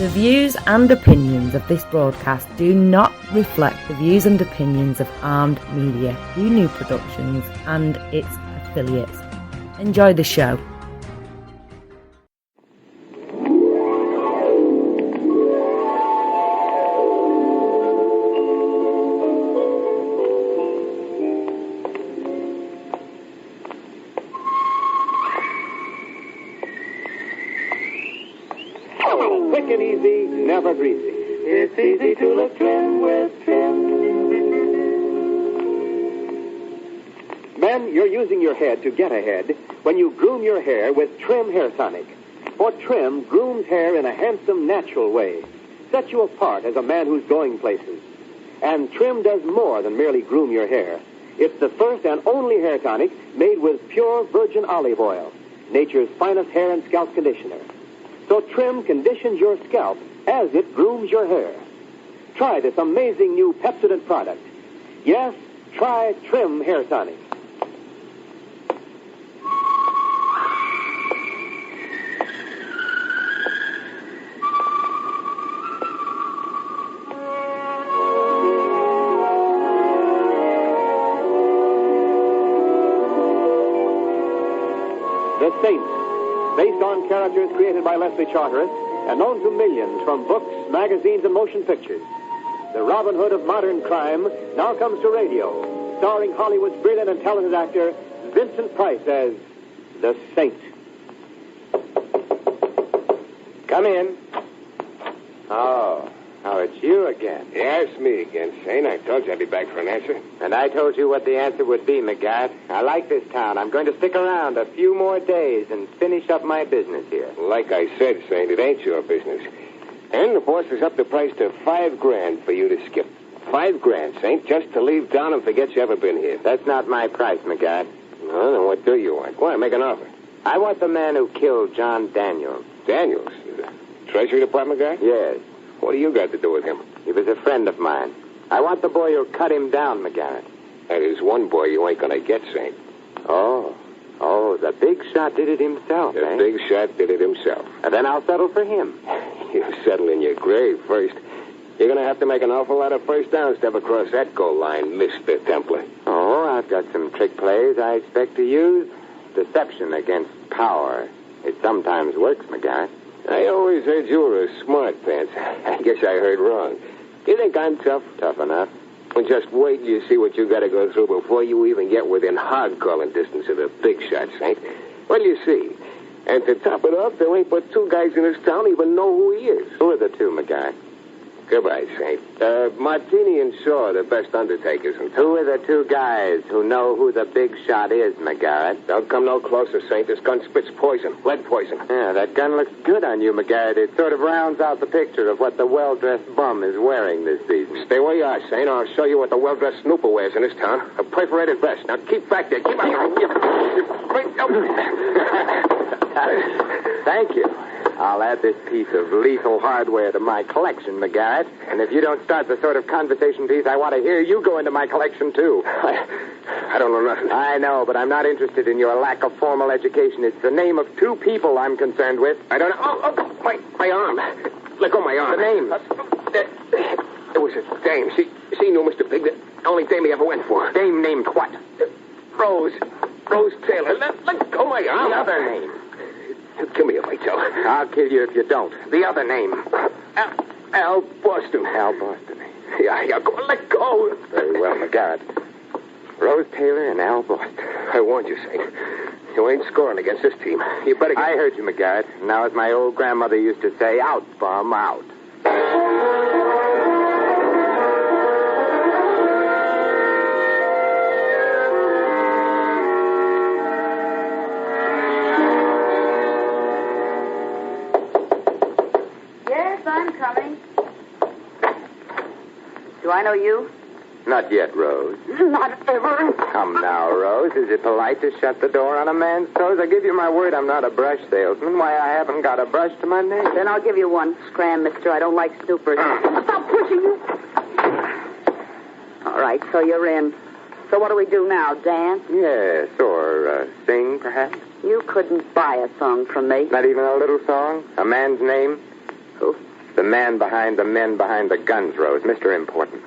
The views and opinions of this broadcast do not reflect the views and opinions of Armed Media, New Productions, and its affiliates. Enjoy the show. Quick and easy, never greasy. It's easy to look trim with Trim. Men, you're using your head to get ahead when you groom your hair with Trim Hair Tonic. For Trim grooms hair in a handsome, natural way. Sets you apart as a man who's going places. And Trim does more than merely groom your hair. It's the first and only hair tonic made with pure virgin olive oil, nature's finest hair and scalp conditioner. So Trim conditions your scalp as it grooms your hair. Try this amazing new Pepsodent product. Yes, try Trim Hair Tonic. The Saint, based on characters created by Leslie Charteris and known to millions from books, magazines, and motion pictures. The Robin Hood of modern crime now comes to radio, starring Hollywood's brilliant and talented actor Vincent Price as the Saint. Come in. Oh, it's you again. Yeah, it's me again, Saint. I told you I'd be back for an answer. And I told you what the answer would be, McGatt. I like this town. I'm going to stick around a few more days and finish up my business here. Like I said, Saint, it ain't your business. And the boss has upped the price to $5,000 for you to skip. $5,000, Saint, just to leave town and forget you ever been here. That's not my price, McGatt. Well, then what do you want? Go on, make an offer. I want the man who killed John Daniels. Daniels? Treasury Department guy? Yes. What do you got to do with him? He was a friend of mine. I want the boy who cut him down, McGarrett. That is one boy you ain't gonna get, Saint. Oh, the big shot did it himself, The big shot did it himself. And then I'll settle for him. You settle in your grave first. You're gonna have to make an awful lot of first downs step across that goal line, Mr. Templar. Oh, I've got some trick plays I expect to use. Deception against power. It sometimes works, McGarrett. I always heard you were a smart pants. I guess I heard wrong. You think I'm tough? Tough enough. Well, just wait till you see what you got to go through before you even get within hog-calling distance of the big shot, Saint. What'll you see? And to top it off, there ain't but two guys in this town even know who he is. Who are the two, McGarrett? Goodbye, Saint. Martini and Shaw are the best undertakers in town. Who are the two guys who know who the big shot is, McGarrett? Don't come no closer, Saint. This gun spits poison. Lead poison. Yeah, that gun looks good on you, McGarrett. It sort of rounds out the picture of what the well-dressed bum is wearing this season. Stay where you are, Saint. I'll show you what the well-dressed snooper wears in this town. A perforated vest. Now keep back there. Keep out. Thank you. I'll add this piece of lethal hardware to my collection, McGarrett. And if you don't start the sort of conversation piece I want to hear, you go into my collection, too. I don't know nothing. I know, but I'm not interested in your lack of formal education. It's the name of two people I'm concerned with. I don't know. Oh, my arm. Let go of my arm. The names. It was a dame. She knew Mr. Pig. The only dame he ever went for. Dame named what? Rose Taylor. Let go of my arm. The other name. Kill me if I tell. I'll kill you if you don't. The other name. Al Boston. Al Boston. Yeah, go. Let go. Very well, McGarrett. Rose Taylor and Al Boston. I warned you, Saint. You ain't scoring against this team. You better get... I heard you, McGarrett. Now, as my old grandmother used to say, out, bum, out. I'm coming. Do I know you? Not yet, Rose. Not ever. Come now, Rose. Is it polite to shut the door on a man's toes? I give you my word I'm not a brush salesman. Why, I haven't got a brush to my name. Then I'll give you one. Scram, mister. I don't like snoopers. Stop pushing you. All right, so you're in. So what do we do now, dance? Yes, or sing, perhaps. You couldn't buy a song from me. Not even a little song? A man's name? Who? The man behind the men behind the guns, Rose. Mr. Important.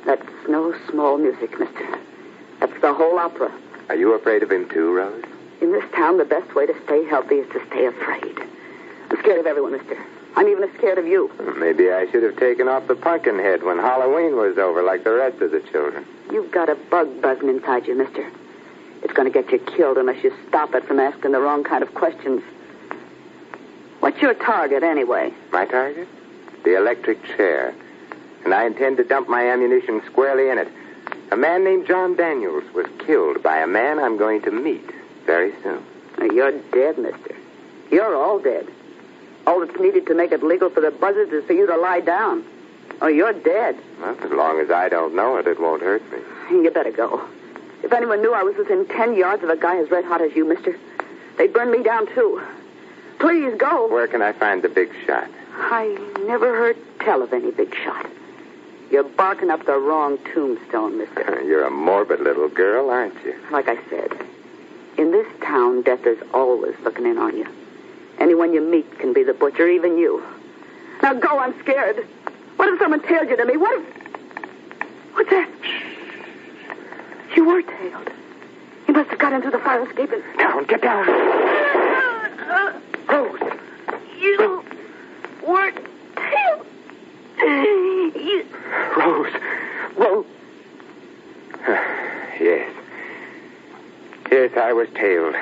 That's no small music, mister. That's the whole opera. Are you afraid of him too, Rose? In this town, the best way to stay healthy is to stay afraid. I'm scared of everyone, mister. I'm even as scared of you. Maybe I should have taken off the pumpkin head when Halloween was over, like the rest of the children. You've got a bug buzzing inside you, mister. It's going to get you killed unless you stop it from asking the wrong kind of questions. What's your target, anyway? My target? The electric chair. And I intend to dump my ammunition squarely in it. A man named John Daniels was killed by a man I'm going to meet very soon. You're dead, mister. You're all dead. All that's needed to make it legal for the buzzards is for you to lie down. Oh, you're dead. Well, as long as I don't know it, it won't hurt me. You better go. If anyone knew I was within 10 yards of a guy as red hot as you, mister, they'd burn me down, too. Please, go. Where can I find the big shot? I never heard tell of any big shot. You're barking up the wrong tombstone, mister. You're a morbid little girl, aren't you? Like I said, in this town, death is always looking in on you. Anyone you meet can be the butcher, even you. Now go, I'm scared. What if someone tailed you to me? What if... What's that? You were tailed. You must have got into the fire escape and... Down, get down. Rose. You were tailed. You... Rose. Yes. Yes, I was tailed.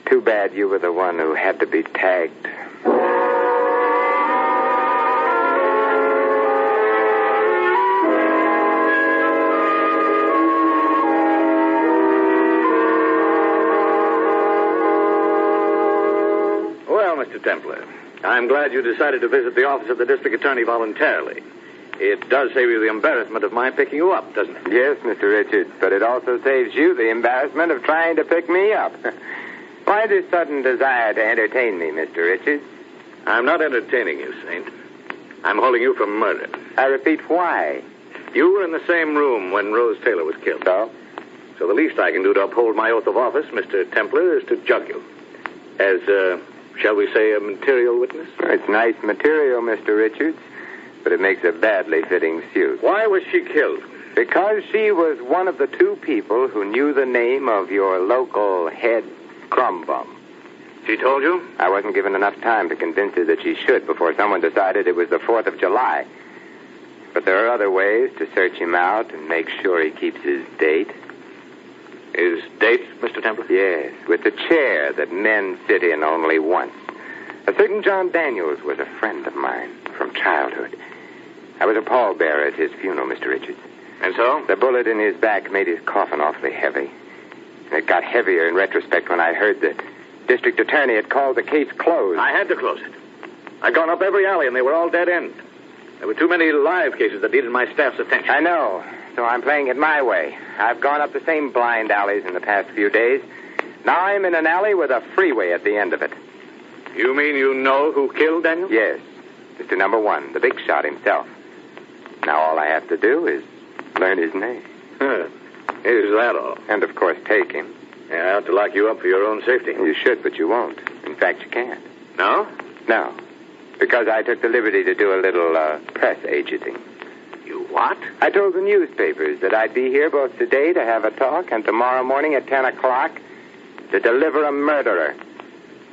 Too bad you were the one who had to be tagged. Well, Mr. Templar, I'm glad you decided to visit the office of the district attorney voluntarily. It does save you the embarrassment of my picking you up, doesn't it? Yes, Mr. Richards, but it also saves you the embarrassment of trying to pick me up. Why this sudden desire to entertain me, Mr. Richards? I'm not entertaining you, Saint. I'm holding you for murder. I repeat, why? You were in the same room when Rose Taylor was killed. So the least I can do to uphold my oath of office, Mr. Templar, is to jug you. As, shall we say, a material witness? It's nice material, Mr. Richards, but it makes a badly fitting suit. Why was she killed? Because she was one of the two people who knew the name of your local head crumb bum. She told you? I wasn't given enough time to convince her that she should before someone decided it was the 4th of July. But there are other ways to search him out and make sure he keeps his date. His date, Mr. Templar? Yes, with the chair that men sit in only once. A certain John Daniels was a friend of mine from childhood. I was a pallbearer at his funeral, Mr. Richards. And so? The bullet in his back made his coffin awfully heavy. And it got heavier in retrospect when I heard the district attorney had called the case closed. I had to close it. I'd gone up every alley, and they were all dead end. There were too many live cases that needed my staff's attention. I know, so I'm playing it my way. I've gone up the same blind alleys in the past few days. Now I'm in an alley with a freeway at the end of it. You mean you know who killed Daniel? Yes, Mr. Number One, the big shot himself. Now all I have to do is learn his name. Is that all? And, of course, take him. Yeah, I ought to lock you up for your own safety. You should, but you won't. In fact, you can't. No? No. Because I took the liberty to do a little press agenting. You what? I told the newspapers that I'd be here both today to have a talk and tomorrow morning at 10 o'clock to deliver a murderer.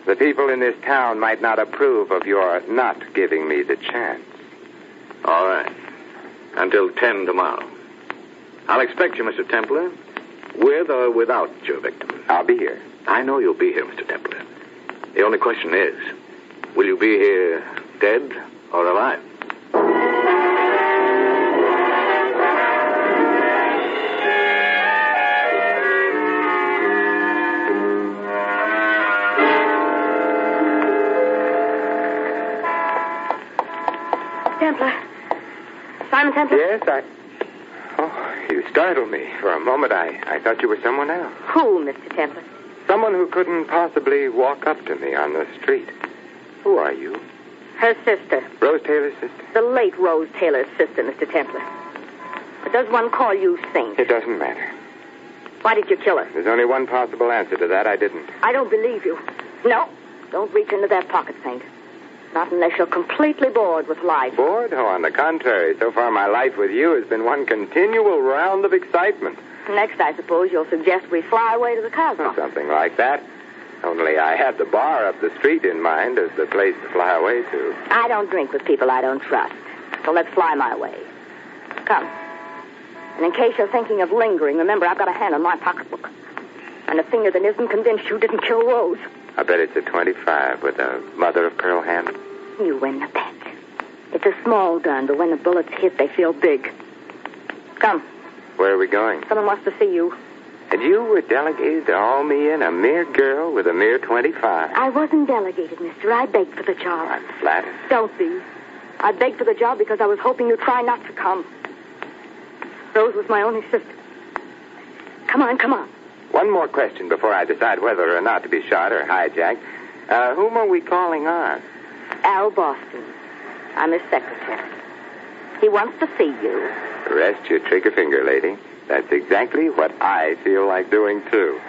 The people in this town might not approve of your not giving me the chance. All right. Until 10 tomorrow. I'll expect you, Mr. Templar, with or without your victim. I'll be here. I know you'll be here, Mr. Templar. The only question is, will you be here dead or alive? Templar. Simon Templar? Yes, Oh, you startled me. For a moment, I thought you were someone else. Who, Mr. Templar? Someone who couldn't possibly walk up to me on the street. Who are you? Her sister. Rose Taylor's sister? The late Rose Taylor's sister, Mr. Templar. But does one call you Saint? It doesn't matter. Why did you kill her? There's only one possible answer to that. I didn't. I don't believe you. No, don't reach into that pocket, Saint. Not unless you're completely bored with life. Bored? Oh, on the contrary. So far, my life with you has been one continual round of excitement. Next, I suppose you'll suggest we fly away to the Cosmos. Something like that. Only I had the bar up the street in mind as the place to fly away to. I don't drink with people I don't trust. So let's fly my way. Come. And in case you're thinking of lingering, remember I've got a hand on my pocketbook. And a finger that isn't convinced you didn't kill Rose. I bet it's a 25 with a mother-of-pearl handle. You win the bet. It's a small gun, but when the bullets hit, they feel big. Come. Where are we going? Someone wants to see you. And you were delegated to haul me in, a mere girl with a mere 25. I wasn't delegated, mister. I begged for the job. I'm flattered. Don't be. I begged for the job because I was hoping you'd try not to come. Rose was my only sister. Come on, come on. One more question before I decide whether or not to be shot or hijacked. Whom are we calling on? Al Boston. I'm his secretary. He wants to see you. Rest your trigger finger, lady. That's exactly what I feel like doing, too.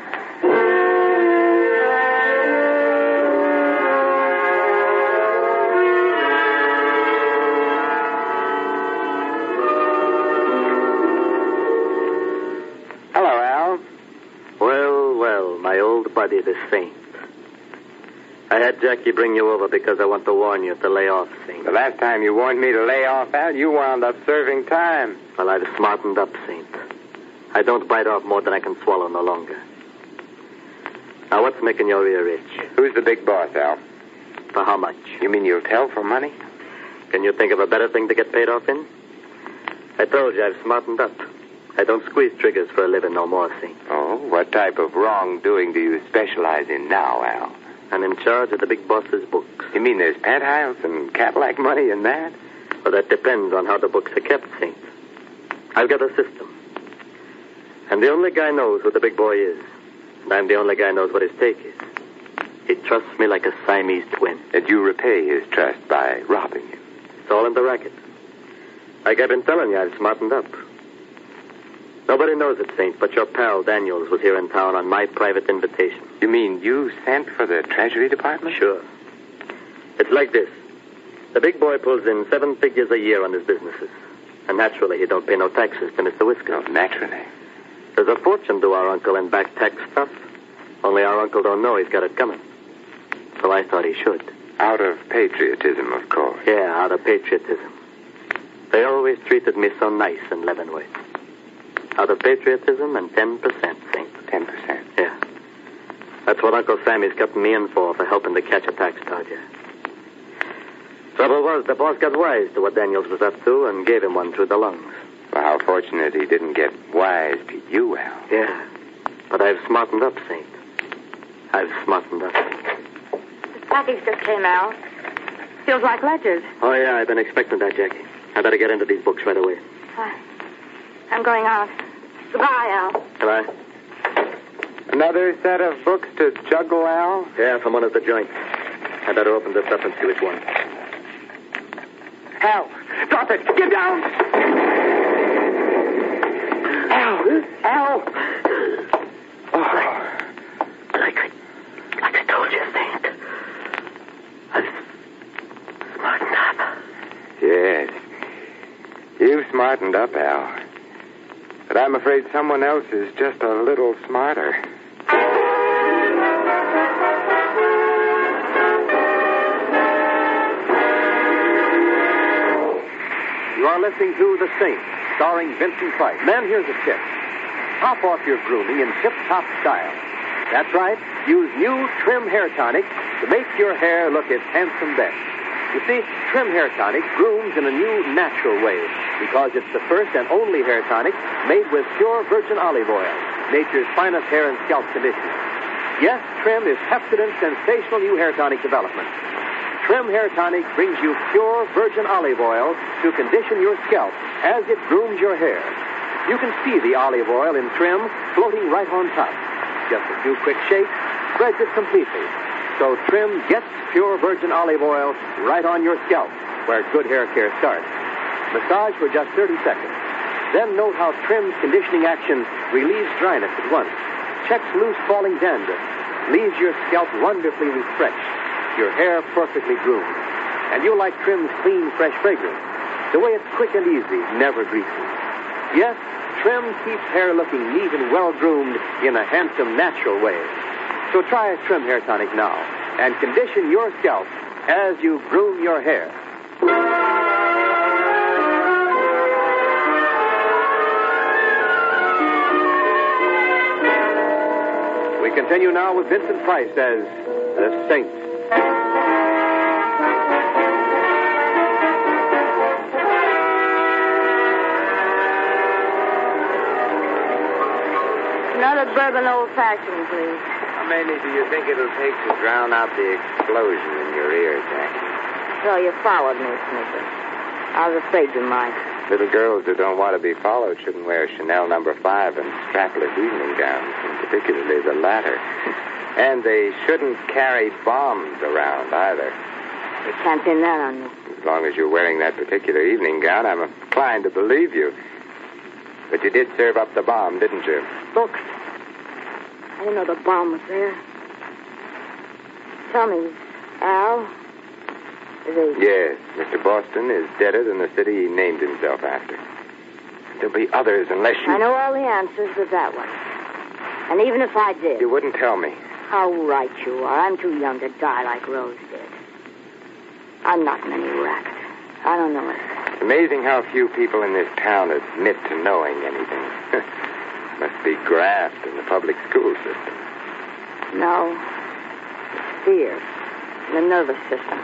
Hello, Al. Well, my old buddy, the Saint. I had Jackie bring you over because I want to warn you to lay off, Saint. The last time you warned me to lay off, Al, you wound up serving time. Well, I've smartened up, Saint. I don't bite off more than I can swallow no longer. Now, what's making your ear itch? Who's the big boss, Al? For how much? You mean you'll tell for money? Can you think of a better thing to get paid off in? I told you I've smartened up. I don't squeeze triggers for a living no more, Saint. Oh, what type of wrongdoing do you specialize in now, Al? I'm in charge of the big boss's books. You mean there's penthouse and Cadillac money in that? Well, that depends on how the books are kept, Saint. I've got a system. And the only guy knows who the big boy is. And I'm the only guy knows what his take is. He trusts me like a Siamese twin. And you repay his trust by robbing him. It's all in the racket. Like I've been telling you, I've smartened up. Nobody knows it, Saint, but your pal Daniels was here in town on my private invitation. You mean you sent for the Treasury Department? Sure. It's like this. The big boy pulls in 7 figures a year on his businesses. And naturally, he don't pay no taxes to Mr. Whiskers. No, naturally. There's a fortune to our uncle in back tax stuff. Only our uncle don't know he's got it coming. So I thought he should. Out of patriotism, of course. Yeah, out of patriotism. They always treated me so nice in Leavenworth. Out of patriotism and 10%, Saint. 10%? Yeah. That's what Uncle Sammy's gotten me in for helping to catch a tax dodger. Trouble was, the boss got wise to what Daniels was up to and gave him one through the lungs. Well, how fortunate he didn't get wise to you, Al. Yeah. But I've smartened up, Saint. I've smartened up. The package just came out. Feels like ledgers. Oh, yeah, I've been expecting that, Jackie. I better get into these books right away. I'm going out. Goodbye, Al. Goodbye. Another set of books to juggle, Al? Yeah, from one of the joints. I better open this up and see which one. Al, drop it. Get down. Al. Oh. Like I told you, Saint. I've smartened up. Yes. You've smartened up, Al. But I'm afraid someone else is just a little smarter. You are listening to The Saint, starring Vincent Price. Men, here's a tip. Top off your grooming in tip-top style. That's right. Use new Trim Hair Tonic to make your hair look its handsome best. You see, Trim Hair Tonic grooms in a new, natural way because it's the first and only hair tonic made with pure virgin olive oil, nature's finest hair and scalp conditioner. Yes, Trim is Pepsodent's sensational new hair tonic development. Trim Hair Tonic brings you pure virgin olive oil to condition your scalp as it grooms your hair. You can see the olive oil in Trim floating right on top. Just a few quick shakes spreads it completely. So Trim gets pure virgin olive oil right on your scalp, where good hair care starts. Massage for just 30 seconds. Then note how Trim's conditioning action relieves dryness at once, checks loose falling dandruff, leaves your scalp wonderfully refreshed, your hair perfectly groomed. And you'll like Trim's clean, fresh fragrance. The way it's quick and easy, never greasy. Yes, Trim keeps hair looking neat and well-groomed in a handsome, natural way. So try Trim Hair Tonic now and condition your scalp as you groom your hair. We continue now with Vincent Price as the Saint. Another bourbon old-fashioned, please. How many do you think it'll take to drown out the explosion in your ear, Jackie? So you followed me, Snicker. I was afraid you might. Little girls who don't want to be followed shouldn't wear Chanel No. 5 and strapless evening gowns, and particularly the latter. And they shouldn't carry bombs around either. You can't pin that on me. As long as you're wearing that particular evening gown, I'm inclined to believe you. But you did serve up the bomb, didn't you? Books. I didn't know the bomb was there. Tell me, Al, is he... Yes, Mr. Boston is deader than the city he named himself after. There'll be others unless you... I know all the answers but that one. And even if I did... You wouldn't tell me. How right you are. I'm too young to die like Rose did. I'm not in any racket. I don't know it. It's amazing how few people in this town admit to knowing anything. Must be graft in the public school system. No. It's fear. The nervous system.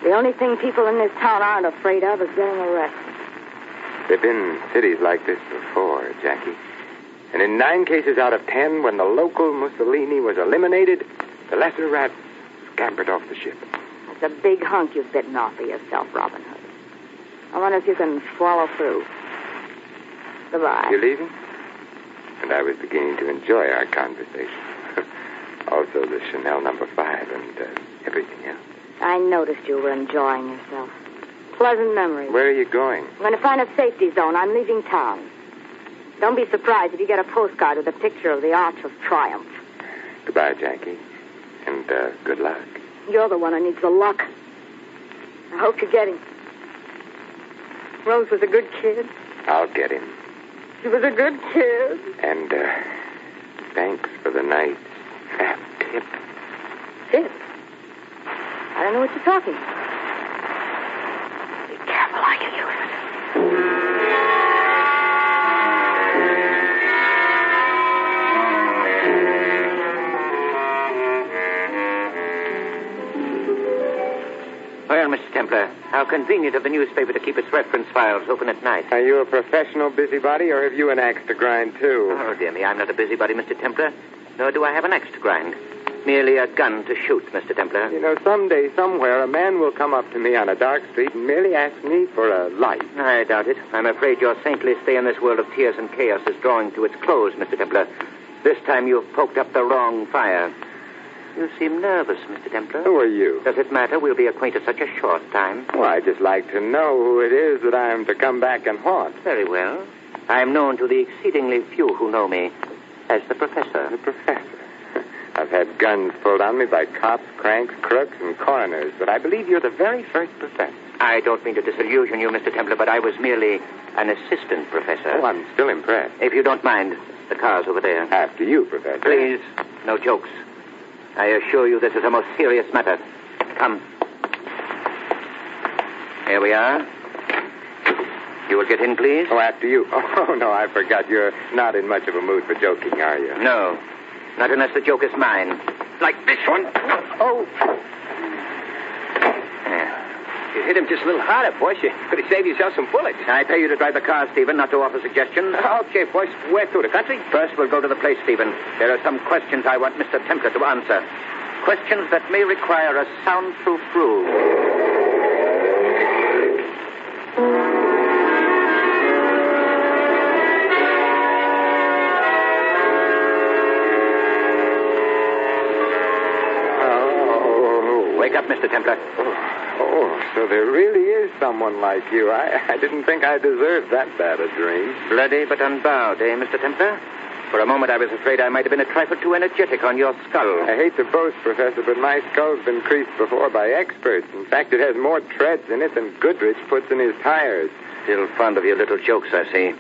The only thing people in this town aren't afraid of is getting arrested. There have been cities like this before, Jackie. And in 9 cases out of 10, when the local Mussolini was eliminated, the lesser rat scampered off the ship. That's a big hunk you've bitten off of yourself, Robin Hood. I wonder if you can swallow through. Goodbye. You're leaving? And I was beginning to enjoy our conversation. Also the Chanel No. 5 and everything else. I noticed you were enjoying yourself. Pleasant memories. Where are you going? I'm going to find a safety zone. I'm leaving town. Don't be surprised if you get a postcard with a picture of the Arch of Triumph. Goodbye, Jackie. And good luck. You're the one who needs the luck. I hope you get him. Rose was a good kid. I'll get him. She was a good kid. And thanks for the night's fat tip. Tip? I don't know what you're talking about. Be careful how you use it. Well, Mr. Templar, how convenient of the newspaper to keep its reference files open at night. Are you a professional busybody, or have you an axe to grind, too? Oh, dear me, I'm not a busybody, Mr. Templar. Nor do I have an axe to grind. Merely a gun to shoot, Mr. Templar. You know, someday, somewhere, a man will come up to me on a dark street and merely ask me for a light. I doubt it. I'm afraid your saintly stay in this world of tears and chaos is drawing to its close, Mr. Templar. This time you've poked up the wrong fire. You seem nervous, Mr. Templar. Who are you? Does it matter? We'll be acquainted such a short time. Well, I'd just like to know who it is that I am to come back and haunt. Very well. I am known to the exceedingly few who know me as the Professor. The Professor? I've had guns pulled on me by cops, cranks, crooks, and coroners, but I believe you're the very first professor. I don't mean to disillusion you, Mr. Templar, but I was merely an assistant professor. Oh, I'm still impressed. If you don't mind, the car's over there. After you, Professor. Please, no jokes. I assure you this is a most serious matter. Come. Here we are. You will get in, please? Oh, after you. Oh, no, I forgot. You're not in much of a mood for joking, are you? No. Not unless the joke is mine. Like this one. Oh. You hit him just a little harder, boss. You could have saved yourself some bullets. I pay you to drive the car, Stephen, not to offer suggestions. Okay, boss. Where to, the country? First, we'll go to the place, Stephen. There are some questions I want Mr. Templar to answer. Questions that may require a soundproof room. Wake up, Mr. Templar. Oh, so there really is someone like you. I didn't think I deserved that bad a dream. Bloody but unbowed, eh, Mr. Templar? For a moment, I was afraid I might have been a trifle too energetic on your skull. I hate to boast, Professor, but my skull's been creased before by experts. In fact, it has more treads in it than Goodrich puts in his tires. Still fond of your little jokes, I see.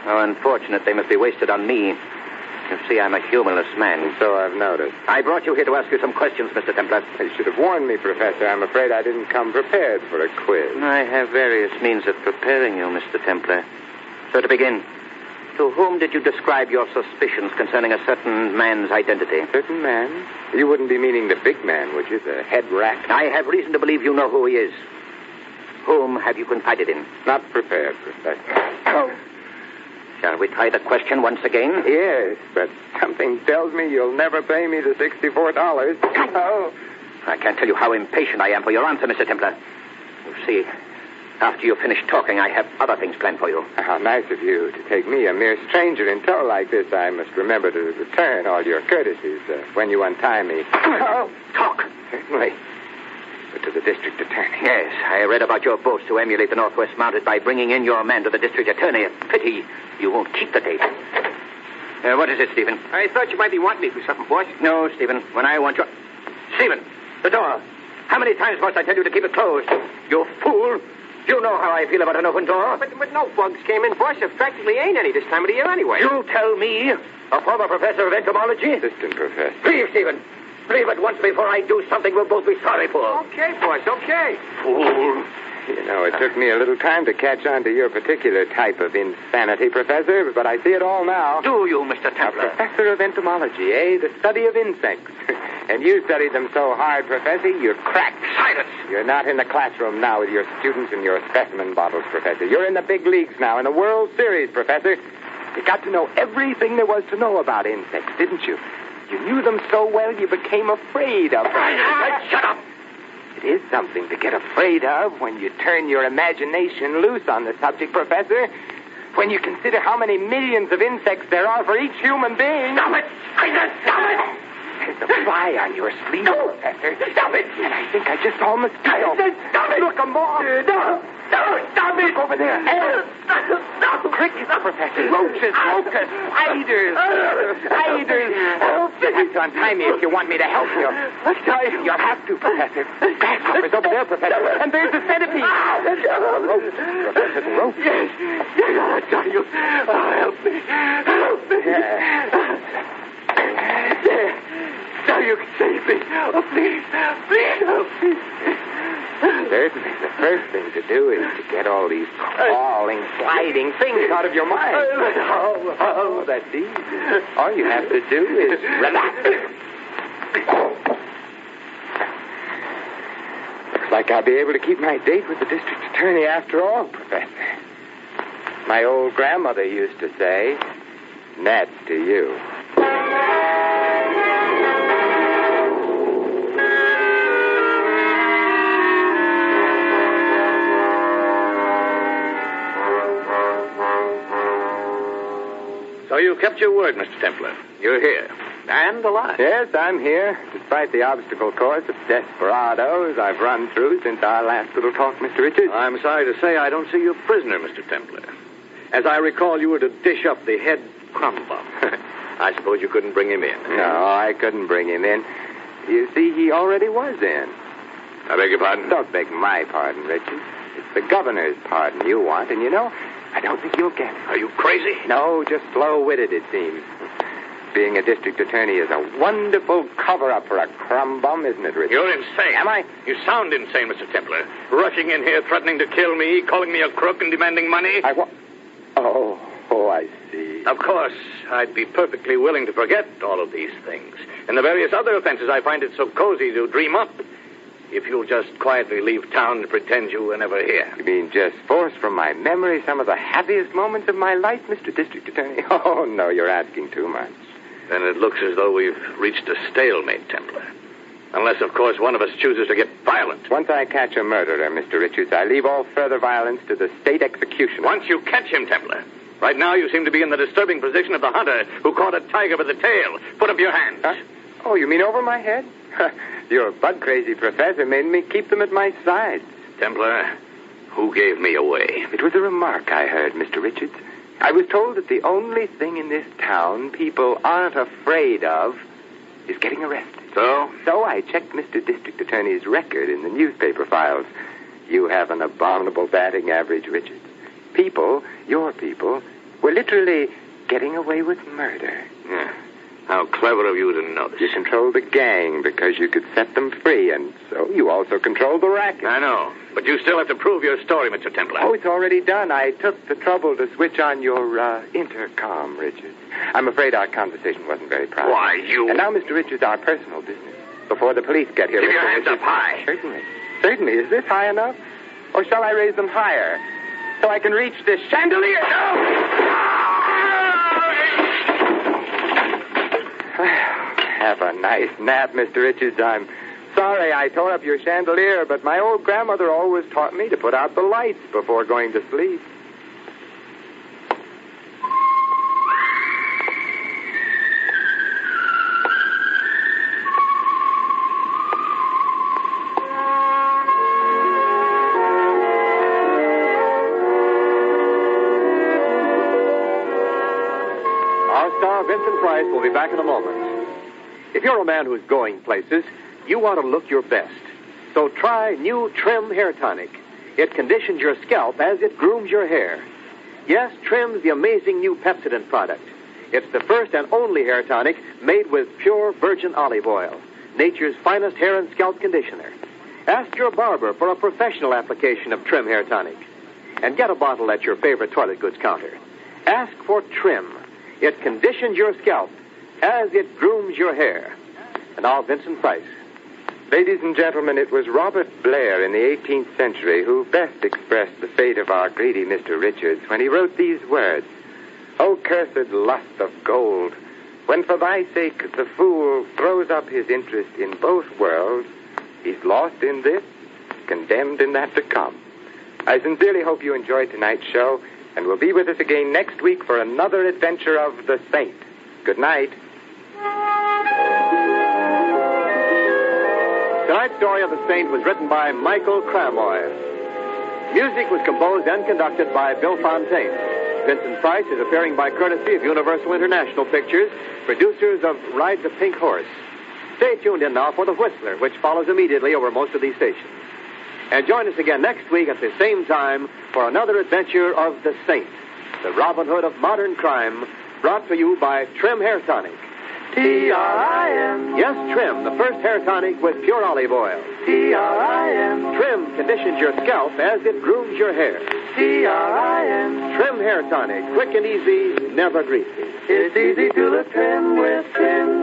How unfortunate they must be wasted on me. You see, I'm a humorless man. And so I've noticed. I brought you here to ask you some questions, Mr. Templar. You should have warned me, Professor. I'm afraid I didn't come prepared for a quiz. I have various means of preparing you, Mr. Templar. So to begin, to whom did you describe your suspicions concerning a certain man's identity? Certain man? You wouldn't be meaning the big man, would you? The head rat? I have reason to believe you know who he is. Whom have you confided in? Not prepared, Professor. Oh. Shall we try the question once again? Yes, but something tells me you'll never pay me the $64. Oh. I can't tell you how impatient I am for your answer, Mr. Templar. You see, after you finish talking, I have other things planned for you. How nice of you to take me, a mere stranger, in tow like this. I must remember to return all your courtesies when you untie me. Oh, talk. Certainly. But to the district attorney. Yes, I read about your boast to emulate the Northwest Mounted by bringing in your man to the district attorney. A pity you won't keep the date. What is it, Stephen? I thought you might be wanting me for something, boss. No, Stephen. When I want you... Stephen, the door. How many times must I tell you to keep it closed? You fool. You know how I feel about an open door. But no bugs came in, boss. There practically ain't any this time of the year anyway. You tell me, a former professor of entomology? Assistant professor. Leave, Stephen. Leave at once before I do something we'll both be sorry for. Okay, boss, okay. Fool. You know, it took me a little time to catch on to your particular type of insanity, Professor, but I see it all now. Do you, Mr. A Templar? professor of entomology, eh? The study of insects. And you studied them so hard, Professor, you're cracked. Silence. You're not in the classroom now with your students and your specimen bottles, Professor. You're in the big leagues now, in the World Series, Professor. You got to know everything there was to know about insects, didn't you? You knew them so well you became afraid of them. Shut up. It is something to get afraid of when you turn your imagination loose on the subject, Professor. When you consider how many millions of insects there are for each human being. Stop it! I said stop it! There's a fly on your sleeve, Professor. Stop it! And I think I just saw a mosquito. I said stop it! Look, a moth. No, stop it! Over there. Stop! Crickets, Professor. Roaches, locusts, spiders. Spiders. You'll have to untie me if you want me to help you. You'll have to, Professor. Grasshoppers over there, Professor. And there's the centipede. The ropes, Professor, the ropes. Yes, I'll tell you. Oh, help me. Help me. There. Now you can save me. Oh, please help me. Certainly, the first thing to do is to get all these crawling, sliding things out of your mind. Oh, that's easy. All you have to do is relax. Looks like I'll be able to keep my date with the district attorney after all, Professor. My old grandmother used to say, "That's to you." So you kept your word, Mr. Templar. You're here. And alive. Yes, I'm here. Despite the obstacle course of desperados I've run through since our last little talk, Mr. Richards. I'm sorry to say I don't see you a prisoner, Mr. Templar. As I recall, you were to dish up the head crumb bum. I suppose you couldn't bring him in. No, I couldn't bring him in. You see, he already was in. I beg your pardon? Don't beg my pardon, Richards. It's the governor's pardon you want, and you know, I don't think you'll get it. Are you crazy? No, just slow-witted, it seems. Being a district attorney is a wonderful cover-up for a crumb bum, isn't it, Richard? You're insane. Am I? You sound insane, Mr. Templar. Rushing in here, threatening to kill me, calling me a crook, and demanding money. Oh, I see. Of course, I'd be perfectly willing to forget all of these things. And the various other offenses I find it so cozy to dream up. If you'll just quietly leave town and pretend you were never here. You mean just force from my memory some of the happiest moments of my life, Mr. District Attorney? Oh, no, you're asking too much. Then it looks as though we've reached a stalemate, Templar. Unless, of course, one of us chooses to get violent. Once I catch a murderer, Mr. Richards, I leave all further violence to the state executioner. Once you catch him, Templar. Right now, you seem to be in the disturbing position of the hunter who caught a tiger by the tail. Put up your hands. Huh? Oh, you mean over my head? Your bug-crazy professor made me keep them at my sides. Templar, who gave me away? It was a remark I heard, Mr. Richards. I was told that the only thing in this town people aren't afraid of is getting arrested. So? So I checked Mr. District Attorney's record in the newspaper files. You have an abominable batting average, Richard. People, your people, were literally getting away with murder. Yeah. How clever of you to notice. You controlled the gang because you could set them free, and so you also controlled the racket. I know. But you still have to prove your story, Mr. Templar. Oh, it's already done. I took the trouble to switch on your intercom, Richard. I'm afraid our conversation wasn't very private. Why, you... And now, Mr. Richards, our personal business. Before the police get here... Keep your Mr. hands up Richards... high. Certainly. Certainly. Is this high enough? Or shall I raise them higher so I can reach this chandelier? Have a nice nap, Mr. Richards. I'm sorry I tore up your chandelier, but my old grandmother always taught me to put out the lights before going to sleep. Our star, Vincent Price, will be back in a moment. If you're a man who's going places, you want to look your best. So try new Trim Hair Tonic. It conditions your scalp as it grooms your hair. Yes, Trim's the amazing new Pepsodent product. It's the first and only hair tonic made with pure virgin olive oil, nature's finest hair and scalp conditioner. Ask your barber for a professional application of Trim Hair Tonic. And get a bottle at your favorite toilet goods counter. Ask for Trim. It conditions your scalp as it grooms your hair. And now, Vincent Price. Ladies and gentlemen, it was Robert Blair in the 18th century who best expressed the fate of our greedy Mr. Richards when he wrote these words. O cursed lust of gold, when for thy sake the fool throws up his interest in both worlds, he's lost in this, condemned in that to come. I sincerely hope you enjoyed tonight's show and will be with us again next week for another adventure of the Saint. Good night. Tonight's story of the Saint was written by Michael Cramoy. Music was composed and conducted by Bill Fontaine. Vincent Price is appearing by courtesy of Universal International Pictures, producers of Ride the Pink Horse. Stay tuned in now for The Whistler, which follows immediately over most of these stations. And join us again next week at the same time for another adventure of the Saint, the Robin Hood of modern crime, brought to you by Trim Hair Tonic. T-R-I-M. Yes, Trim, the first hair tonic with pure olive oil. T-R-I-M. Trim conditions your scalp as it grooms your hair. T-R-I-M. Trim Hair Tonic, quick and easy, never greasy. It's easy to look trim with Trim.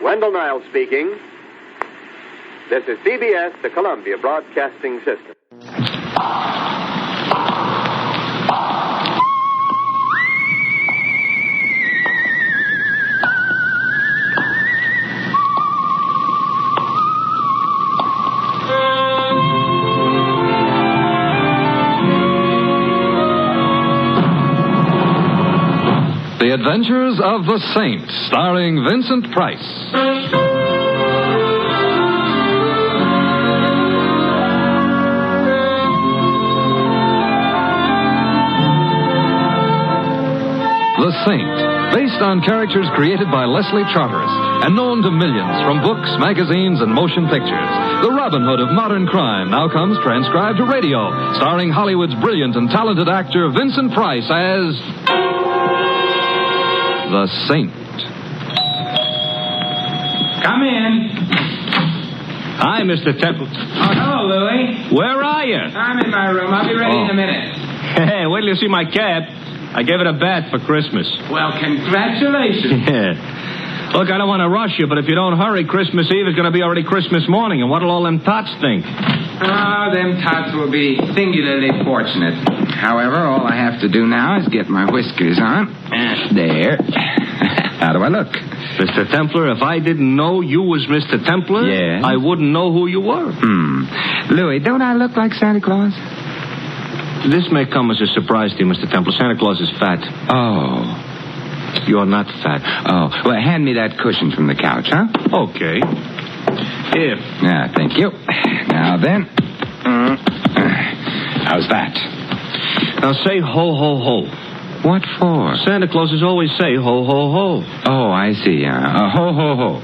Wendell Niles speaking. This is CBS, the Columbia Broadcasting System. The Adventures of the Saint, starring Vincent Price. The Saint, based on characters created by Leslie Charteris and known to millions from books, magazines, and motion pictures. The Robin Hood of modern crime now comes transcribed to radio, starring Hollywood's brilliant and talented actor Vincent Price as The Saint. Come in. Hi, Mr. Temple. Oh, hello, Louie. Where are you? I'm in my room. I'll be ready in a minute. Hey, wait till you see my cat. I gave it a bath for Christmas. Well, congratulations. Yeah. Look, I don't want to rush you, but if you don't hurry, Christmas Eve is going to be already Christmas morning, and what'll all them tots think? Oh, them tots will be singularly fortunate. However, all I have to do now is get my whiskers on. There. How do I look? Mr. Templar, if I didn't know you was Mr. Templar, yes? I wouldn't know who you were. Louis, don't I look like Santa Claus? This may come as a surprise to you, Mr. Templar. Santa Claus is fat. Oh. You're not fat. Oh, well, hand me that cushion from the couch, huh? Okay. Here. Yeah, thank you. Now then. How's that? Now say ho, ho, ho. What for? Santa Clauses always say ho, ho, ho. Oh, I see. Ho, ho, ho.